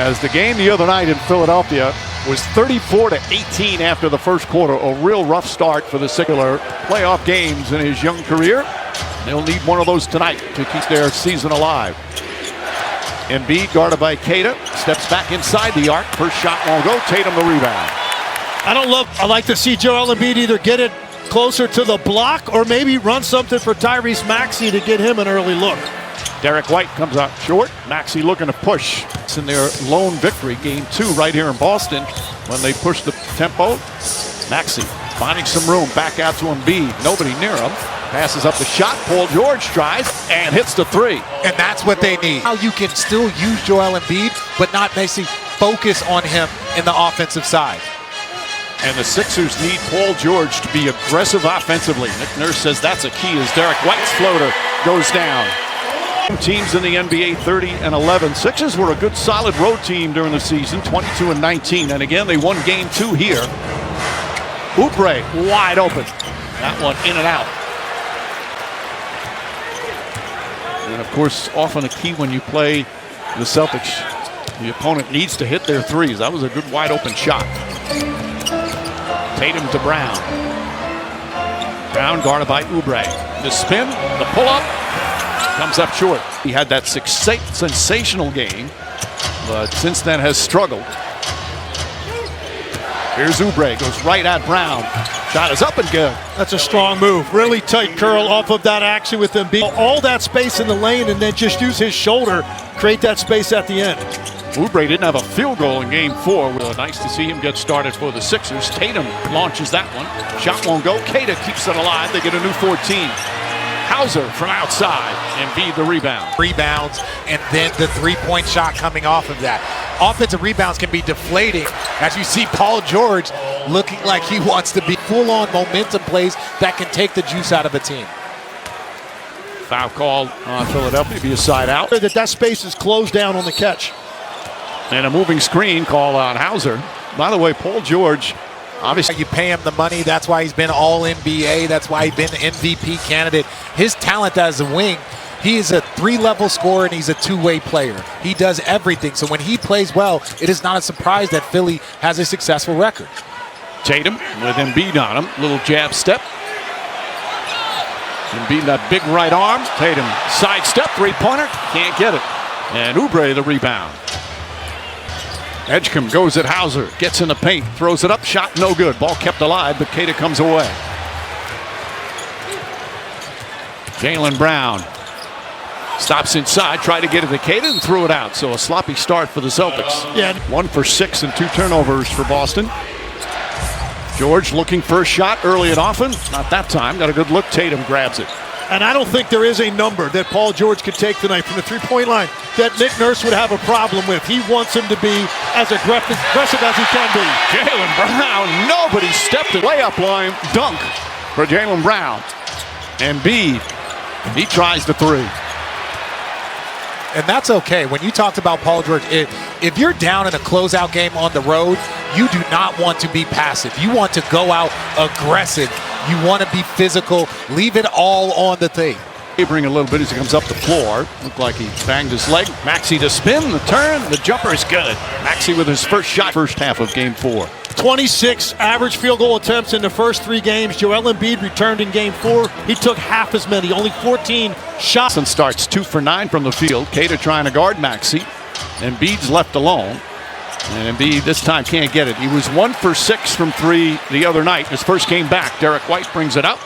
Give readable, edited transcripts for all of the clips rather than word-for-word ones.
as the game the other night in Philadelphia was 34-18 after the first quarter. A real rough start for the singular playoff games in his young career. They'll need one of those tonight to keep their season alive. Embiid guarded by Qtr, steps back inside the arc. First shot won't go. Tatum the rebound. I like to see Joel Embiid either get it closer to the block or maybe run something for Tyrese Maxey to get him an early look. Derek White comes out short. Maxey looking to push. It's in their lone victory, game 2 right here in Boston when they push the tempo. Maxey finding some room, back out to Embiid. Nobody near him. Passes up the shot. Paul George tries and hits the 3. And that's what they need. How you can still use Joel Embiid, but not basically focus on him in the offensive side. And the Sixers need Paul George to be aggressive offensively. Nick Nurse says that's a key as Derek White's floater goes down. Teams in the NBA 30-11. Sixers were a good solid road team during the season, 22-19. And again, they won game 2 here. Oubre wide open. That one in and out. And of course, often a key when you play the Celtics, the opponent needs to hit their threes. That was a good wide open shot. Tatum to Brown. Brown guarded by Oubre. The spin, the pull-up, comes up short. He had that sensational game, but since then has struggled. Here's Oubre, goes right at Brown. Shot is up and good. That's a strong move. Really tight curl off of that action with Embiid. All that space in the lane and then just use his shoulder, create that space at the end. Oubre didn't have a field goal in game 4. Nice to see him get started for the Sixers. Tatum launches that one. Shot won't go. Qtr keeps it alive. They get a new 14. Hauser from outside. Embiid the rebound. Rebounds, and then the three-point shot coming off of that. Offensive rebounds can be deflating as you see Paul George looking like he wants to be full-on momentum plays that can take the juice out of a team. Foul called on Philadelphia. Be a side out. That space is closed down on the catch. And a moving screen call on Hauser. By the way, Paul George, obviously. You pay him the money. That's why he's been All-NBA. That's why he's been the MVP candidate. His talent as a wing, he is a 3-level scorer and he's a 2-way player. He does everything. So when he plays well, it is not a surprise that Philly has a successful record. Tatum with Embiid on him. Little jab step. Embiid that big right arm. Tatum sidestep, 3-pointer. Can't get it. And Oubre the rebound. Edgecombe goes at Hauser, gets in the paint, throws it up, shot no good. Ball kept alive, but Qtr comes away. Jaylen Brown stops inside, tried to get it to Qtr and threw it out. So a sloppy start for the Celtics. Yeah. 1 for 6 and 2 turnovers for Boston. George looking for a shot early and often. Not that time. Got a good look. Tatum grabs it. And I don't think there is a number that Paul George could take tonight from the three-point line that Nick Nurse would have a problem with. He wants him to be as aggressive as he can be. Jaylen Brown, nobody stepped the layup line. Dunk for Jaylen Brown. Embiid, he tries the 3. And that's okay. When you talked about Paul George, if you're down in a closeout game on the road, you do not want to be passive. You want to go out aggressive. You want to be physical. Leave it all on the thing. Wavering a little bit as he comes up the floor. Looked like he banged his leg. Maxey to spin, the turn, the jumper is good. Maxey with his first shot, first half of game 4. 26 average field goal attempts in the first 3 games. Joel Embiid returned in game 4. He took half as many, only 14 shots. And starts 2 for 9 from the field. Qtr trying to guard Maxey. Embiid's left alone. And Embiid this time can't get it. He was 1 for 6 from 3 the other night. His first game back. Derek White brings it up.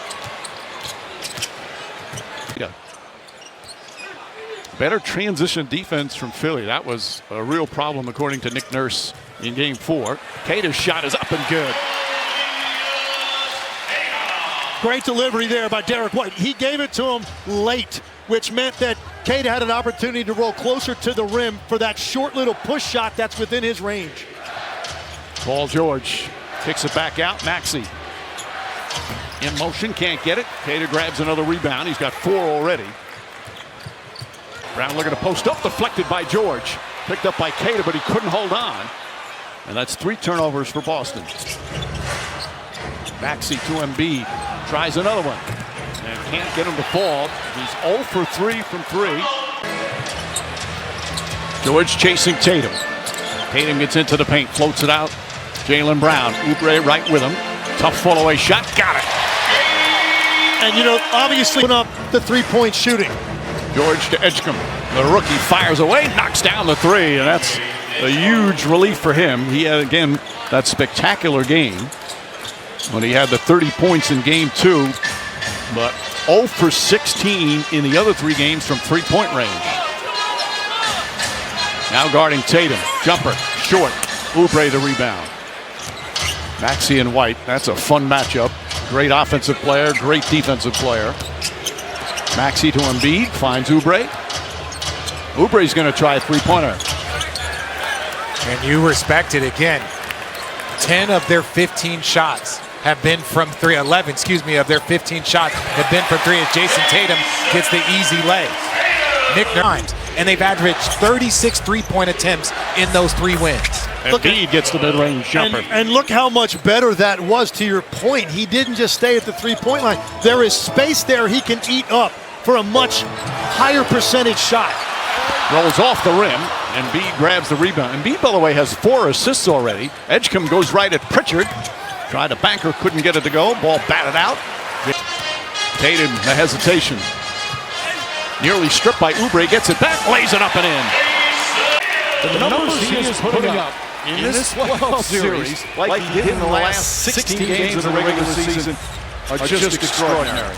Better transition defense from Philly. That was a real problem according to Nick Nurse in game 4. Qtr's shot is up and good. Great delivery there by Derek White. He gave it to him late, which meant that Qtr had an opportunity to roll closer to the rim for that short little push shot that's within his range. Paul George kicks it back out. Maxey in motion, can't get it. Qtr grabs another rebound. He's got 4 already. Brown looking to post up, deflected by George. Picked up by Qtr, but he couldn't hold on. And that's 3 turnovers for Boston. Maxey to Embiid. Tries another one. And can't get him to fall. He's 0 for 3 from 3. George chasing Tatum. Tatum gets into the paint, floats it out. Jaylen Brown, Oubre right with him. Tough fall-away shot, got it. And you know, obviously put up the three-point shooting. George to Edgecombe. The rookie fires away, knocks down the three, and that's a huge relief for him. He had, again, that spectacular game when he had the 30 points in game 2, but 0 for 16 in the other 3 games from three-point range. Now guarding Tatum. Jumper, short. Oubre the rebound. Maxey and White, that's a fun matchup. Great offensive player, great defensive player. Maxey to Embiid, finds Oubre. Oubre's going to try a three-pointer. And you respect it again. 10 of their 15 shots have been from 3. 11, of their 15 shots have been from 3 as Jason Tatum gets the easy lay. Nick Nurse, and they've averaged 36 three-point attempts in those 3 wins. Embiid gets the mid-range jumper. And look how much better that was, to your point. He didn't just stay at the three-point line. There is space there he can eat up for a much higher percentage shot. Rolls off the rim. Embiid grabs the rebound. Embiid, by the way, has 4 assists already. Edgecombe goes right at Pritchard. Tried to banker, couldn't get it to go. Ball batted out. Tatum, the hesitation. Nearly stripped by Oubre, gets it back, lays it up and in. The numbers he is putting up in this playoff series, like he did in the last 16 games of the regular season, are just extraordinary.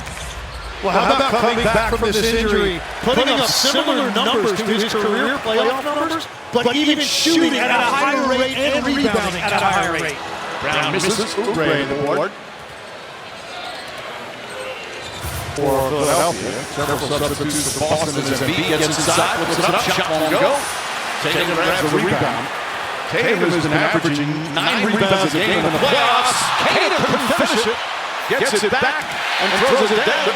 Well, how about coming back from this injury, putting up similar numbers to his career playoff numbers, but even shooting at a higher rate and rebounding at a higher rate? Brown misses, Oubre the board. For Philadelphia, several substitutes for Boston as Embiid gets inside, puts it up, shot won't go. Tatum grabs the rebound. Tatum has been averaging 9 rebounds a game in the playoffs. Tatum couldn't finish it. Gets it back and throws it down.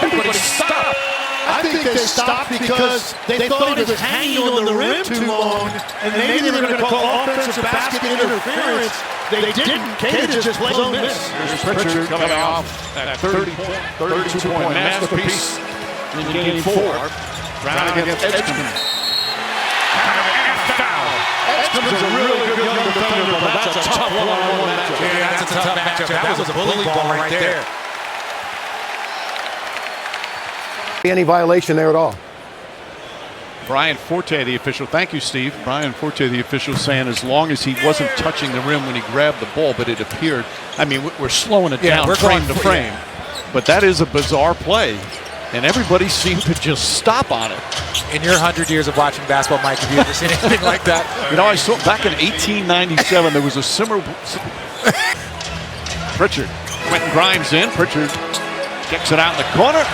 Everybody stop. I think they stopped because they thought he was hanging on the rim too long, and maybe they were going to call offensive basket interference. They didn't. Qtr just plays on miss. Here's Pritchard coming off that 32-point masterpiece in game 4. Brown against Edgecombe. Foul. Edgecombe's a really good young defender, but that's a tough one-on-one matchup. Yeah, that's a tough matchup. That was a bully ball right there. Any violation there at all? Brian Forte, the official. Thank you, Steve. Brian Forte, the official, saying as long as he wasn't touching the rim when he grabbed the ball, but it appeared. I mean, we're slowing it down frame to frame. But that is a bizarre play, and everybody seemed to just stop on it. In your 100 years of watching basketball, Mike, have you ever seen anything like that? You know, I saw back in 1897, there was a similar. Pritchard. Quentin Grimes in. Pritchard kicks it out in the corner.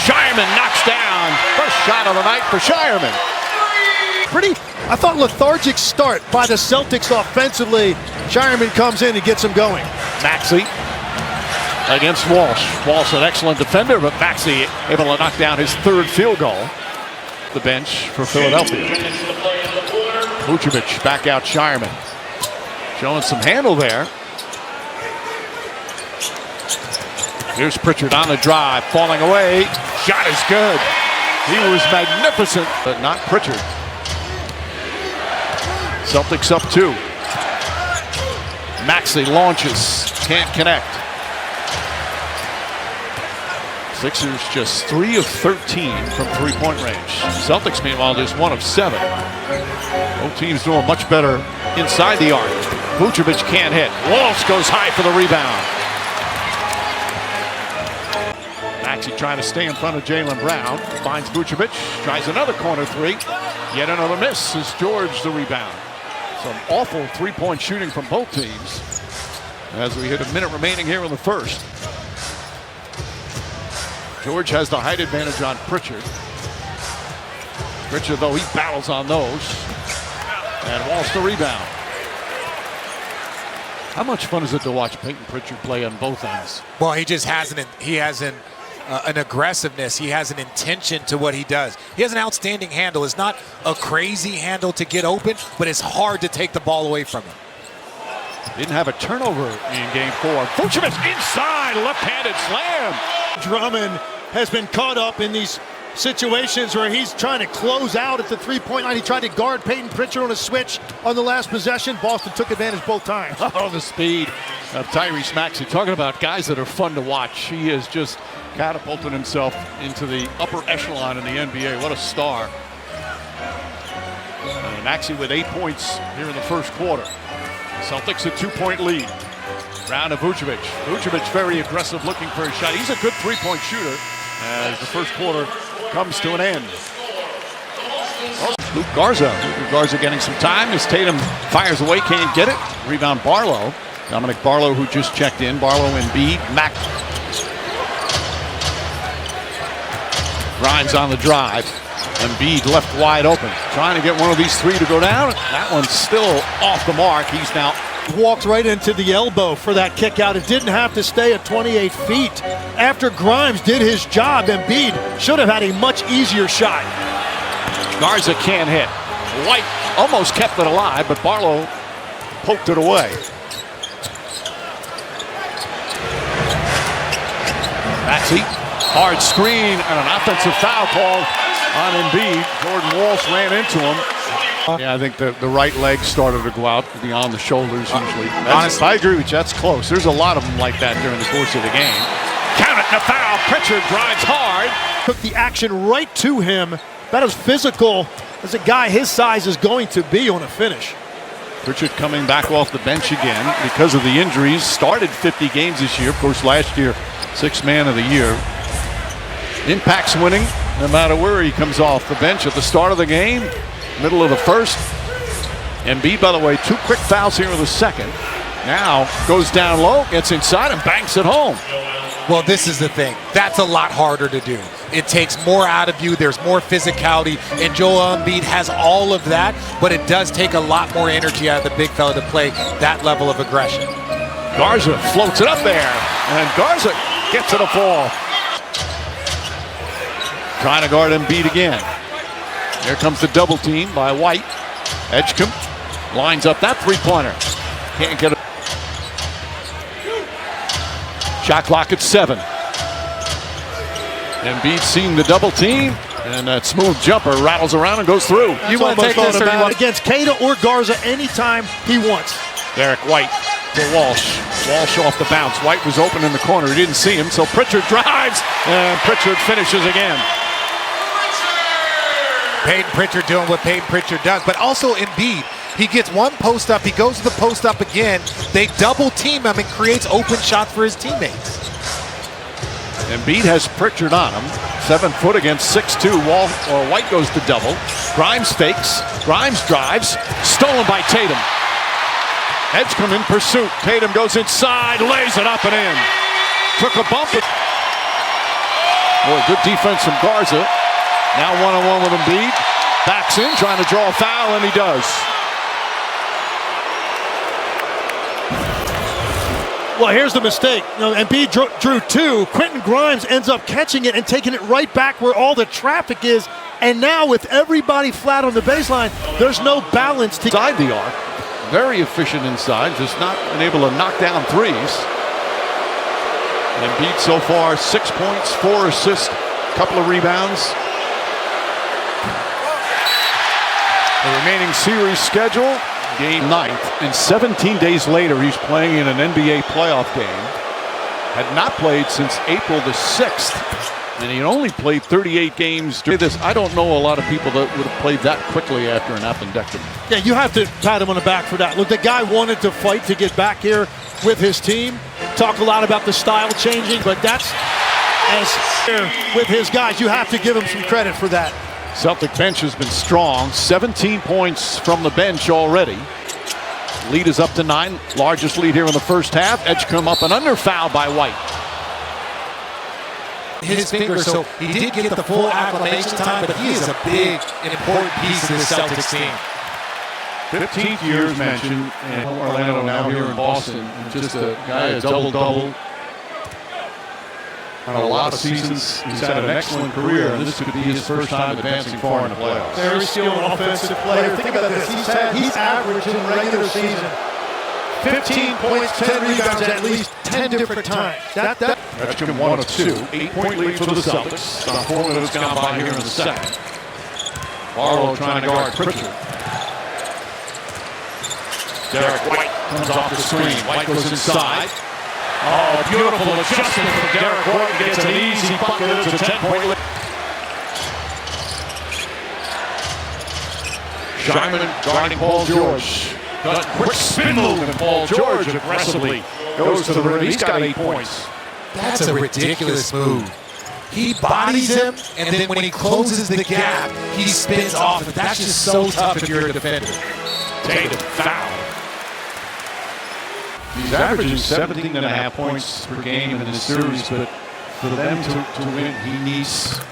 Shireman knocks down. First shot of the night for Shireman. I thought, lethargic start by the Celtics offensively. Shireman comes in and gets him going. Maxey against Walsh. Walsh, an excellent defender, but Maxey able to knock down his 3rd field goal. The bench for Philadelphia. Vucevic back out Shireman. Showing some handle there. Here's Pritchard on the drive, falling away. Shot is good. He was magnificent, but not Pritchard. Celtics up 2. Maxey launches, can't connect. Sixers just 3 of 13 from three-point range. Celtics, meanwhile, just 1 of 7. Both teams doing much better inside the arc. Vucevic can't hit. Walsh goes high for the rebound. Maxey trying to stay in front of Jaylen Brown. Finds Vucevic. Tries another corner 3. Yet another miss as George the rebound. Some awful three-point shooting from both teams as we hit a minute remaining here in the first. George has the height advantage on Pritchard. Pritchard, though, he battles on those. And Walsh the rebound. How much fun is it to watch Peyton Pritchard play on both ends? Well, he just has an aggressiveness. He has an intention to what he does. He has an outstanding handle. It's not a crazy handle to get open, but it's hard to take the ball away from him. Didn't have a turnover in game 4. Vucevic inside, left-handed slam. Drummond has been caught up in these situations where he's trying to close out at the three-point line. He tried to guard Peyton Pritchard on a switch on the last possession. Boston took advantage both times. Oh, the speed of Tyrese Maxey. Talking about guys that are fun to watch. He has just catapulted himself into the upper echelon in the NBA. What a star. And Maxey with 8 points here in the first quarter. Celtics a 2-point lead. Round of Vucevic. Vucevic very aggressive, looking for a shot. He's a good three-point shooter as the first quarter comes to an end. Luke Garza. Luke Garza getting some time as Tatum fires away, can't get it. Rebound Barlow. Dominic Barlow, who just checked in. Barlow, Embiid, Mac. Grimes on the drive. Embiid left wide open. Trying to get one of these three to go down. That one's still off the mark. He's now walked right into the elbow for that kick out. It didn't have to stay at 28 feet. After Grimes did his job, Embiid should have had a much easier shot. Garza can't hit. White almost kept it alive, but Barlow poked it away. Maxey, hard screen and an offensive foul call on Embiid. Jordan Walsh ran into him. Yeah, I think the right leg started to go out beyond the shoulders usually. Honestly, I agree with you. That's close. There's a lot of them like that during the course of the game. Count it, and a foul. Pritchard drives hard. Took the action right to him. About as physical as a guy his size is going to be on a finish. Pritchard coming back off the bench again because of the injuries. Started 50 games this year. Of course, last year, Sixth Man of the Year. Impacts winning no matter where he comes off the bench at the start of the game. Middle of the first. Embiid, by the way, 2 quick fouls here in the second. Now goes down low, gets inside, and banks it home. Well, this is the thing. That's a lot harder to do. It takes more out of you. There's more physicality, and Joel Embiid has all of that, but it does take a lot more energy out of the big fella to play that level of aggression. Garza floats it up there, and Garza gets it a fall. Trying to guard Embiid again. Here comes the double team by White. Edgecombe lines up that three-pointer. Can't get it. Shot clock at 7. Embiid seeing the double team, and that smooth jumper rattles around and goes through. You want to take this against Qtr or Garza anytime he wants. Derek White to Walsh. Walsh off the bounce. White was open in the corner. He didn't see him, so Pritchard drives, and Pritchard finishes again. Peyton Pritchard doing what Peyton Pritchard does, but also Embiid. He gets one post up, he goes to the post up again. They double team him and creates open shots for his teammates. Embiid has Pritchard on him. 7 foot against 6'2". White goes to double. Grimes fakes. Grimes drives. Stolen by Tatum. Edgecombe in pursuit. Tatum goes inside, lays it up and in. Took a bump. Boy, good defense from Garza. Now one-on-one with Embiid. Backs in, trying to draw a foul, and he does. Well, here's the mistake. Embiid drew 2. Quentin Grimes ends up catching it and taking it right back where all the traffic is. And now with everybody flat on the baseline, there's no balance to inside the arc. Very efficient inside, just not been able to knock down threes. Embiid so far 6 points, 4 assists, a couple of rebounds. The remaining series schedule, game 9th, and 17 days later he's playing in an NBA playoff game. Had not played since April the 6th, and he only played 38 games during this. I don't know a lot of people that would have played that quickly after an appendectomy. Yeah, you have to pat him on the back for that. Look, the guy wanted to fight to get back here with his team. Talk a lot about the style changing, but that's as with his guys. You have to give him some credit for that. Celtic bench has been strong. 17 points from the bench already. Lead is up to 9. Largest lead here in the first half. Edgecombe up and under, foul by White. His finger, so he did get the full acclimation time, but he is a big, important piece of this Celtics team. 15th year is mentioned in Orlando, now here in Boston. And just a guy, a double-double. On a lot of seasons, he's had an excellent career, and this could be his first time advancing far in the playoffs. Very skilled offensive player. Think about this. He's averaged in regular season 15 points, 10 rebounds at least 10 different times. Edgecombe 1 of 2. 8-point lead for the Celtics. About 4 minutes gone by here in the second. Barlow trying to guard Pritchard. Derek White comes off the screen. White goes inside. Oh, beautiful adjustment from Derek White. Gets an easy bucket. It's a 10-point lead. Shyman guarding Paul George. Got a quick spin move, and Paul George aggressively goes to the rim. He's got 8 points. That's a ridiculous move. He bodies him, and then when he closes the gap, he spins off. That's just so tough if you're a defender. Tatum foul. He's averaging 17.5 points per game in this series, but for them to win, he needs to,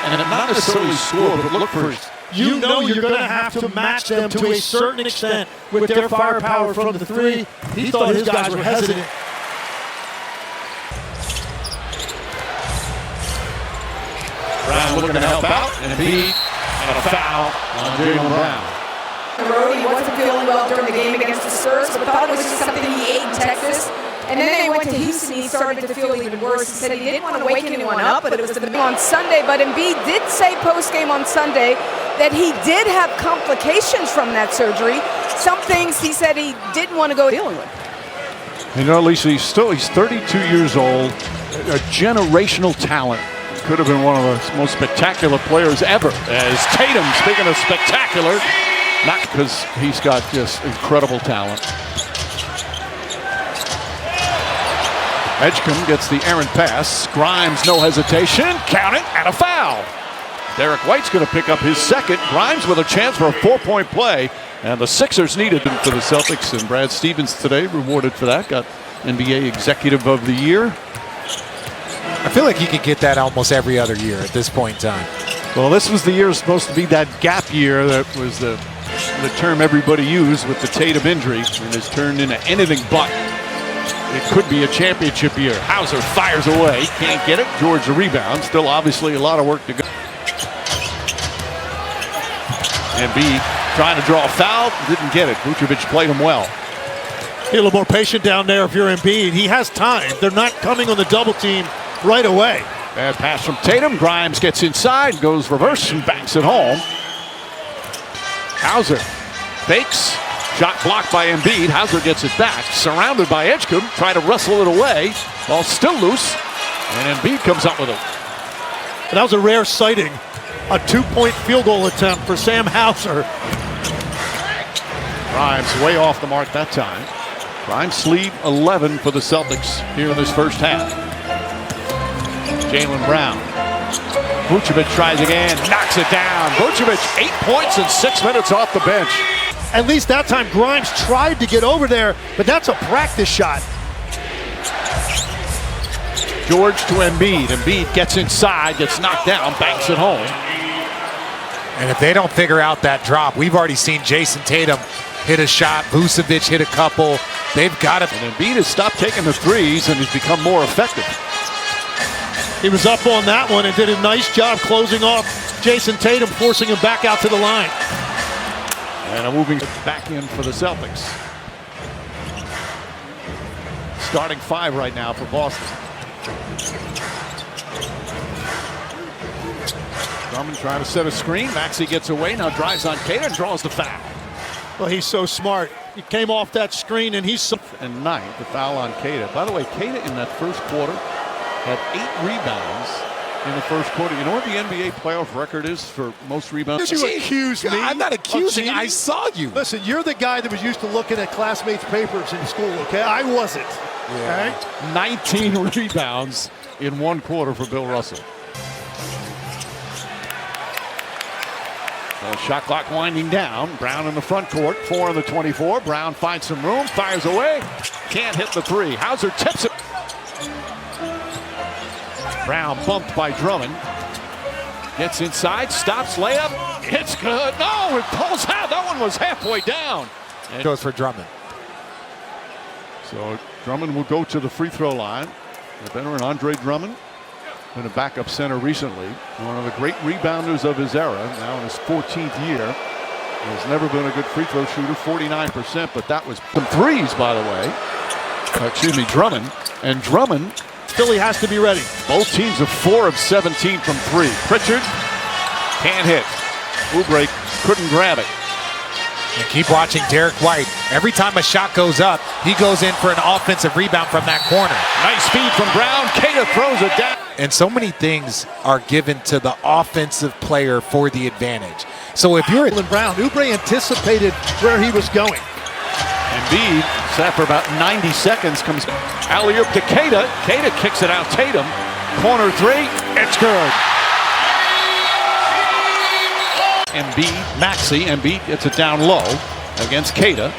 and not necessarily score, but look for his. You know you're going to have to match them to a certain extent with their firepower from the three. He thought his guys were hesitant. Brown looking to help out, and Embiid and a foul on Jaylen Brown. He wasn't feeling well during the game against the Spurs, but thought it was just something he ate in Texas. And then they went to Houston, he started to feel even worse. He said he didn't want to wake anyone up, but it was on Sunday. But Embiid did say post-game on Sunday that he did have complications from that surgery. Some things he said he didn't want to go dealing with. You know, Lisa, he's 32 years old, a generational talent. Could have been one of the most spectacular players ever. As Tatum, speaking of spectacular, not because he's got just incredible talent. Edgecombe gets the errant pass. Grimes, no hesitation. Count it, and a foul. Derek White's going to pick up his second. Grimes with a chance for a 4-point play. And the Sixers needed him for the Celtics. And Brad Stevens today rewarded for that. Got NBA Executive of the Year. I feel like he could get that almost every other year at this point in time. Well, this was the year supposed to be that gap year that was the term everybody used with the Tatum injury. And it's turned into anything but. It could be a championship year. Hauser fires away. Can't get it. George the rebound. Still obviously a lot of work to go. Embiid trying to draw a foul. Didn't get it. Vucevic played him well. Be a little more patient down there if you're Embiid. He has time. They're not coming on the double team right away. Bad pass from Tatum. Grimes gets inside, goes reverse and banks it home. Hauser fakes. Shot blocked by Embiid. Hauser gets it back. Surrounded by Edgecombe. Try to wrestle it away. Ball still loose. And Embiid comes up with it. That was a rare sighting. A 2-point field goal attempt for Sam Hauser. Grimes way off the mark that time. Grimes lead 11 for the Celtics here in this first half. Jaylen Brown. Vucevic tries again. Knocks it down. Vucevic 8 points in 6 minutes off the bench. At least that time Grimes tried to get over there, but that's a practice shot. George to Embiid. Embiid gets inside, gets knocked down, banks it home. And if they don't figure out that drop, we've already seen Jason Tatum hit a shot. Vucevic hit a couple. They've got it. And Embiid has stopped taking the threes and has become more effective. He was up on that one and did a nice job closing off Jason Tatum, forcing him back out to the line. And moving back in for the Celtics. Starting 5 right now for Boston. Drummond trying to set a screen. Maxey gets away, now drives on Qtr and draws the foul. Well, he's so smart. He came off that screen and he's so... And 9th, the foul on Qtr. By the way, Qtr in that first quarter had 8 rebounds in the first quarter. You know what the NBA playoff record is for most rebounds? You accuse me. I'm not accusing. I saw you. Listen, you're the guy that was used to looking at classmates' papers in school, okay? I wasn't. Yeah. Okay? 19 rebounds in 1 quarter for Bill Russell. Shot clock winding down. Brown in the front court. 4 on the 24. Brown finds some room. Fires away. Can't hit the 3. Hauser tips it. Brown bumped by Drummond. Gets inside. Stops. Layup. It's good. No, it pulls out. That one was halfway down. And goes for Drummond. So Drummond will go to the free throw line. The veteran Andre Drummond. Been a backup center recently. One of the great rebounders of his era, now in his 14th year. Has never been a good free throw shooter, 49%, but that was some threes, by the way. Excuse me, Drummond. And Drummond, Philly has to be ready. both teams are 4 of 17 from 3. Pritchard can't hit. Oubre couldn't grab it. And keep watching Derek White. Every time a shot goes up, he goes in for an offensive rebound from that corner. Nice feed from Brown. Qtr throws it down. And so many things are given to the offensive player for the advantage. So if you're Brown, Oubre anticipated where he was going. Embiid sat for about 90 seconds. Comes alley-oop to Qtr. Qtr kicks it out. Tatum. Corner 3. It's good. Embiid gets it down low against Qtr.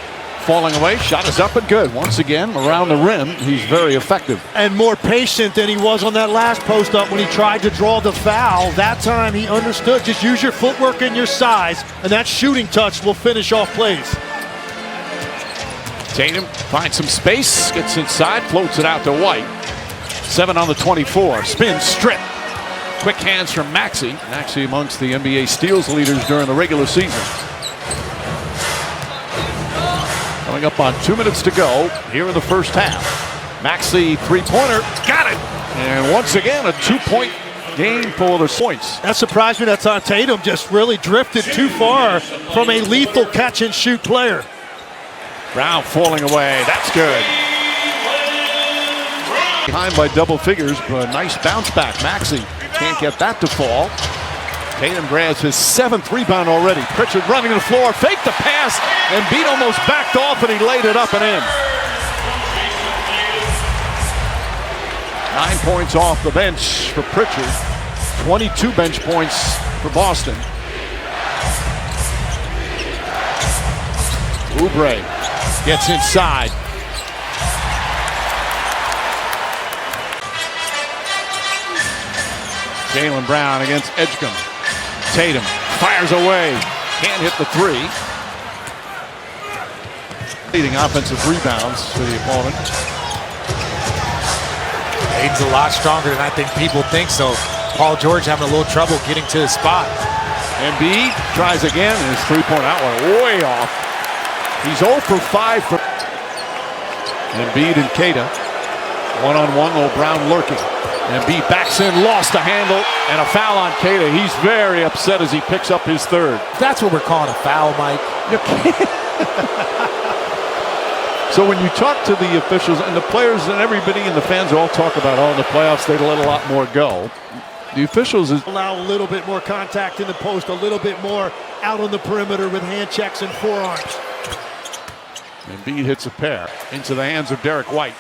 Falling away, shot is up and good. Once again, around the rim, he's very effective. And more patient than he was on that last post up when he tried to draw the foul. That time he understood, just use your footwork and your size, and that shooting touch will finish off plays. Tatum finds some space, gets inside, floats it out to White. 7 on the 24, spin, strip. Quick hands from Maxey. Maxey amongst the NBA steals leaders during the regular season. Coming up on 2 minutes to go here in the first half. Maxey three-pointer, got it! And once again, a 2-point game for the points. That surprised me. That's on Tatum, just really drifted too far from a lethal catch-and-shoot player. Brown falling away, that's good. Behind by double figures, but a nice bounce back. Maxey can't get that to fall. Tatum grabs his 7th rebound already. Pritchard running the floor, faked the pass, and Embiid almost backed off, and he laid it up and in. 9 points off the bench for Pritchard. 22 bench points for Boston. Oubre gets inside. Jaylen Brown against Edgecombe. Tatum fires away. Can't hit the 3. Leading offensive rebounds for the opponent. Aiden's a lot stronger than I think people think, so Paul George having a little trouble getting to his spot. Embiid tries again, and his three-point out went way off. He's 0 for 5 for Embiid and Qtr. One-on-one, little Brown lurking. Embiid backs in, lost the handle, and a foul on Qtr. He's very upset as he picks up his 3rd. That's what we're calling a foul, Mike. You can't. So when you talk to the officials and the players and everybody and the fans all talk about, oh, in the playoffs they'd let a lot more go. The officials allow a little bit more contact in the post, a little bit more out on the perimeter with hand checks and forearms. Embiid hits a pair into the hands of Derek White.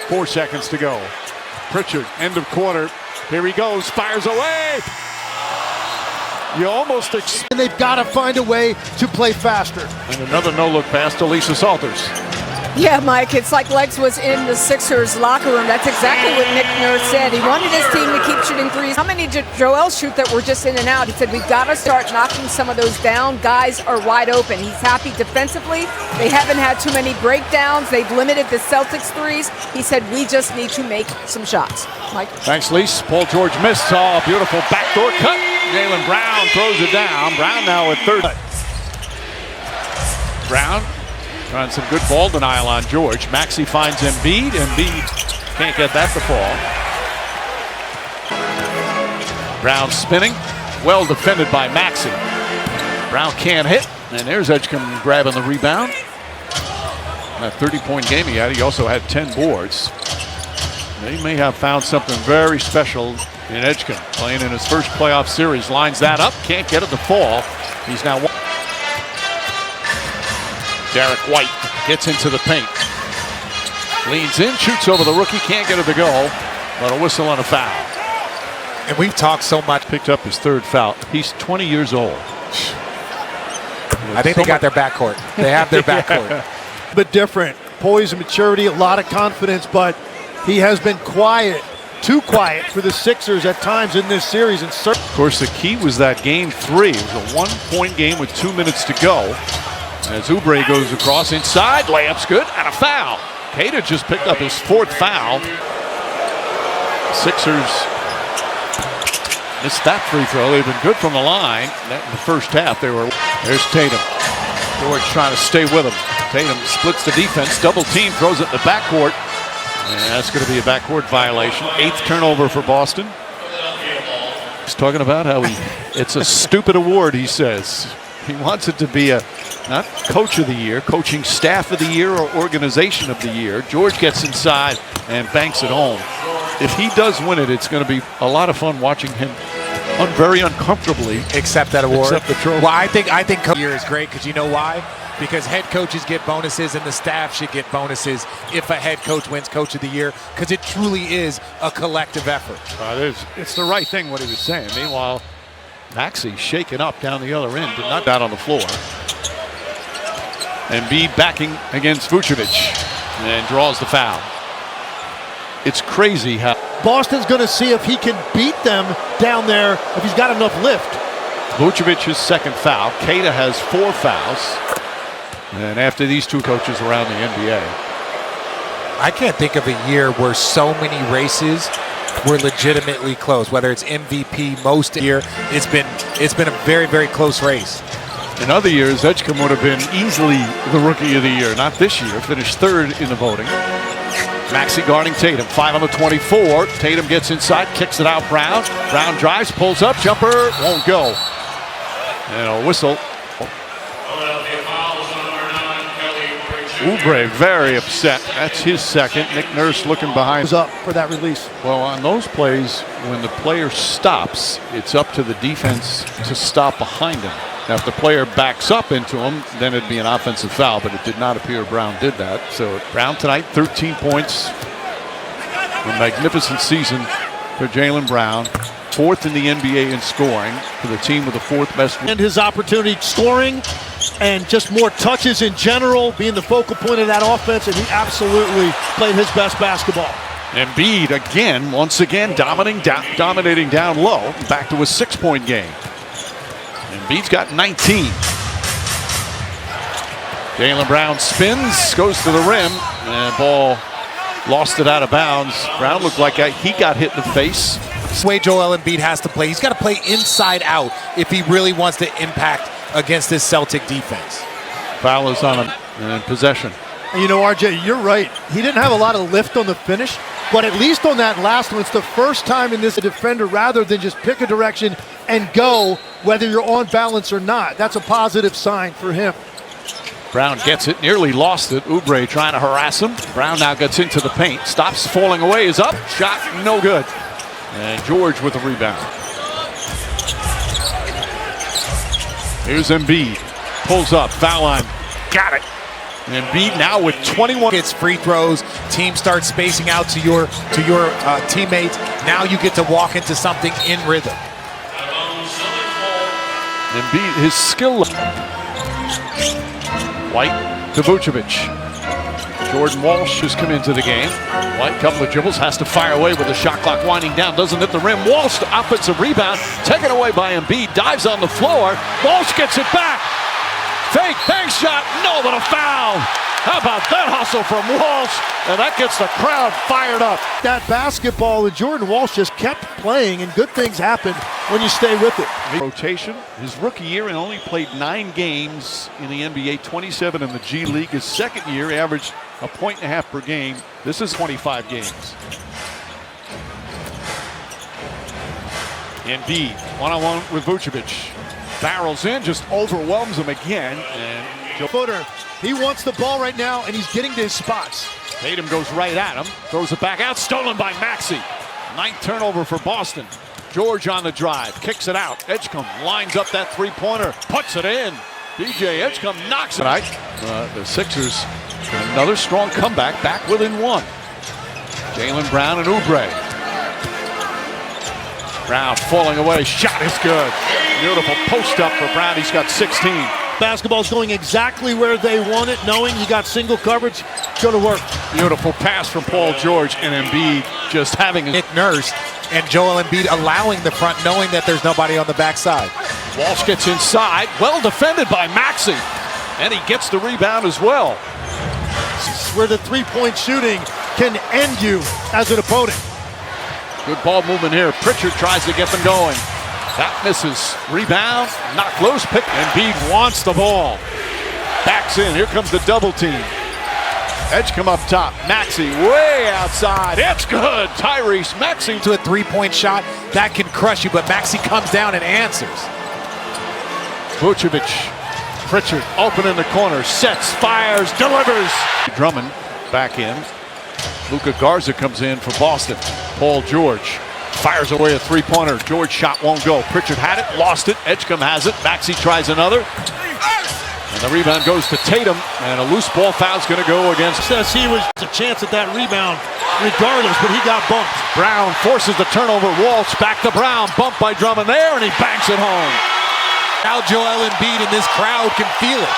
4 seconds to go. Pritchard, end of quarter. Here he goes, fires away. You almost expect. And they've got to find a way to play faster. And another no-look pass to Lisa Salters. Yeah, Mike, it's like Legs was in the Sixers locker room. That's exactly what Nick Nurse said. He wanted his team to keep shooting threes. How many did Joel shoot that were just in and out? He said, we've got to start knocking some of those down. Guys are wide open. He's happy defensively. They haven't had too many breakdowns. They've limited the Celtics threes. He said, we just need to make some shots. Mike? Thanks, Lise. Paul George missed. Oh, beautiful backdoor cut. Jaylen Brown throws it down. Brown now at 3rd. Brown trying some good ball denial on George. Maxey finds Embiid. Embiid can't get that to fall. Brown spinning. Well defended by Maxey. Brown can't hit. And there's Edgecombe grabbing the rebound. That 30-point game he had, he also had 10 boards. They may have found something very special in Edgecombe. Playing in his first playoff series. Lines that up. Can't get it to fall. He's now... Derek White gets into the paint. Leans in, shoots over the rookie, can't get it to go, but a whistle and a foul. And we've talked so much. Picked up his 3rd foul. He's 20 years old. I think they got their backcourt. They have their backcourt. But different. Poise and maturity, a lot of confidence, but he has been quiet, too quiet for the Sixers at times in this series. And of course, the key was that game 3. It was a 1-point game with 2 minutes to go. As Oubre goes across inside, layup's good, and a foul. Qtr just picked up his 4th foul. Sixers Missed that free throw. They've been good from the line. In the first half, there's Tatum. George trying to stay with him. Tatum splits the defense, double team, throws it in the backcourt. And that's going to be a backcourt violation. 8th turnover for Boston. He's talking about how it's a stupid award, he says. He wants it to be not coach of the year, coaching staff of the year or organization of the year. George gets inside and banks it home. If he does win it, it's going to be a lot of fun watching him very uncomfortably accept that award. Accept the trophy. Well, I think coach of the year is great because you know why? Because head coaches get bonuses and the staff should get bonuses if a head coach wins coach of the year, because it truly is a collective effort. It's the right thing what he was saying. Meanwhile, Maxey shaken up down the other end, did not out on the floor. Embiid backing against Vucevic and draws the foul. It's crazy how Boston's going to see if he can beat them down there if he's got enough lift. Vucevic's second foul. Qtr has 4 fouls. And after these two coaches around the NBA. I can't think of a year where so many races were legitimately close. Whether it's MVP, most year, it's been a very, very close race. In other years, Edgecombe would have been easily the rookie of the year. Not this year. Finished 3rd in the voting. Maxey guarding Tatum. 5 on the 24. Tatum gets inside, kicks it out. Brown drives, pulls up, jumper, won't go. And a whistle. Oubre very upset. That's his second. Nick Nurse looking behind. Was up for that release. Well, on those plays, when the player stops, it's up to the defense to stop behind him. Now, if the player backs up into him, then it'd be an offensive foul, but it did not appear Brown did that. So Brown tonight, 13 points. A magnificent season for Jaylen Brown. 4th in the NBA in scoring for the team with the 4th best. And his opportunity scoring and just more touches in general, being the focal point of that offense, and he absolutely played his best basketball. Embiid again, once again, dominating down low, back to a 6-point game. Embiid's got 19. Jaylen Brown spins, goes to the rim, and ball lost it out of bounds. Brown looked like he got hit in the face. The way Joel Embiid has to play, he's got to play inside out if he really wants to impact against this Celtic defense. Foul is on him and possession. And you know, RJ, you're right. He didn't have a lot of lift on the finish, but at least on that last one, it's the first time in this defender rather than just pick a direction and go, whether you're on balance or not. That's a positive sign for him. Brown gets it, nearly lost it. Oubre trying to harass him. Brown now gets into the paint, stops falling away, is up, shot no good. And George with the rebound. Here's Embiid, pulls up, foul line, got it. And Embiid now with 21. It's free throws. Team starts spacing out to your teammates. Now you get to walk into something in rhythm. Embiid, his skill. White to Vucevic. Jordan Walsh has come into the game. White, couple of dribbles, has to fire away with the shot clock winding down. Doesn't hit the rim. Walsh, offensive rebound, taken away by Embiid. Dives on the floor. Walsh gets it back. Fake bank shot. No, but a foul. How about that hustle from Walsh? And that gets the crowd fired up. That basketball, and Jordan Walsh just kept playing, and good things happen when you stay with it. Rotation. His rookie year and only played 9 games in the NBA, 27 in the G League. His second year averaged a 1.5 per game. This is 25 games. Embiid, one-on-one with Vucevic. Barrels in, just overwhelms him again. And Footer, he wants the ball right now, and he's getting to his spots. Tatum goes right at him, throws it back out, stolen by Maxey. 9th turnover for Boston. George on the drive, kicks it out. Edgecombe lines up that three-pointer, puts it in. DJ Edgecombe knocks it. Tonight, the Sixers, another strong comeback, back within 1. Jaylen Brown and Oubre. Brown falling away, shot is good. Beautiful post up for Brown, he's got 16. Basketball's going exactly where they want it, knowing you got single coverage, it's going to work. Beautiful pass from Paul George, and Embiid just having Nick Nurse and Joel Embiid allowing the front, knowing that there's nobody on the backside. Walsh gets inside, well defended by Maxey, and he gets the rebound as well. Where the three-point shooting can end you as an opponent. Good ball movement here. Pritchard tries to get them going. That misses. Rebound. Knocked loose. Pick. Embiid wants the ball. Backs in. Here comes the double team. Edge come up top. Maxey way outside. It's good. Tyrese Maxey To a three-point shot, that can crush you, but Maxey comes down and answers. Vucevic. Pritchard open in the corner. Sets. Fires. Delivers. Drummond back in. Luka Garza comes in for Boston. Paul George fires away a three-pointer. George shot won't go. Pritchard had it. Lost it. Edgecombe has it. Maxey tries another. And the rebound goes to Tatum, and a loose ball foul's going to go against. Says he was a chance at that rebound regardless, but he got bumped. Brown forces the turnover. Walsh back to Brown. Bumped by Drummond there, and he banks it home. Now Joel Embiid and this crowd can feel it.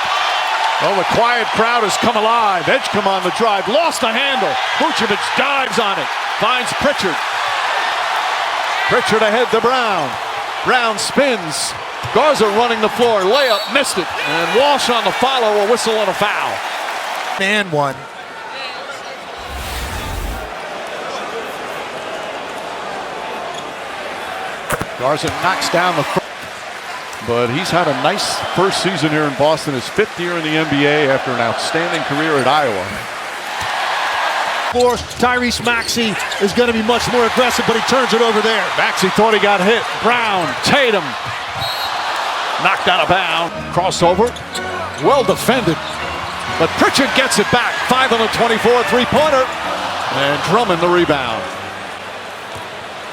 Well, the quiet crowd has come alive. Edgecombe on the drive. Lost the handle. Vucevic dives on it. Finds Pritchard. Pritchard ahead to Brown. Brown spins. Garza running the floor. Layup. Missed it. And Walsh on the follow. A whistle and a foul. And one. Garza knocks down the front. But he's had a nice first season here in Boston. His 5th year in the NBA after an outstanding career at Iowa. For Tyrese Maxey is going to be much more aggressive, but he turns it over there. Maxey thought he got hit. Brown, Tatum. Knocked out of bounds. Crossover. Well defended. But Pritchard gets it back. 5 on the 24 three-pointer. And Drummond the rebound.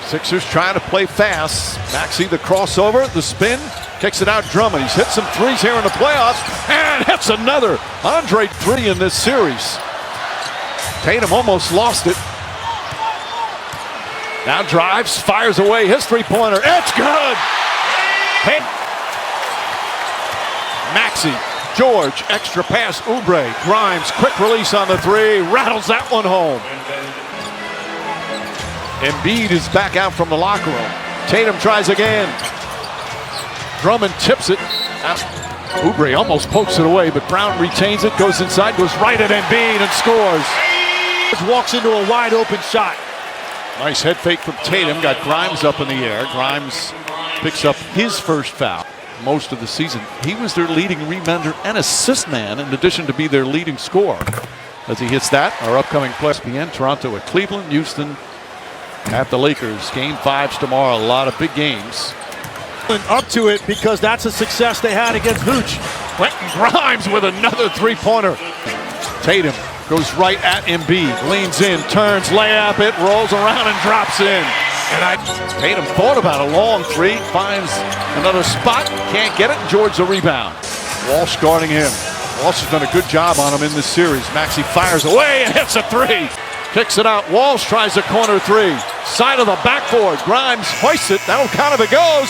Sixers trying to play fast. Maxey the crossover, the spin. Kicks it out Drummond. He's hit some threes here in the playoffs. And hits another. Andre 3 in this series. Tatum almost lost it. Now drives, fires away his three-pointer. It's good! Maxey, George, extra pass, Oubre. Grimes, quick release on the three. Rattles that one home. Embiid is back out from the locker room. Tatum tries again. Drummond tips it. Oubre almost pokes it away, but Brown retains it, goes inside, goes right at Embiid and scores. Walks into a wide open shot. Nice head fake from Tatum. Got Grimes up in the air. Grimes picks up his first foul most of the season. He was their leading rebounder and assist man in addition to be their leading scorer. As he hits that, our upcoming play ESPN, Toronto at Cleveland, Houston at the Lakers. Game 5's tomorrow. A lot of big games. Up to it because that's a success they had against Vooch. Quentin Grimes with another three-pointer. Tatum goes right at Embiid, leans in, turns, layup, it rolls around and drops in. And Tatum thought about a long three, finds another spot, can't get it, and George the rebound. Walsh guarding him. Walsh has done a good job on him in this series. Maxey fires away and hits a three. Kicks it out. Walsh tries a corner three. Side of the backboard. Grimes hoists it. That'll count if it goes.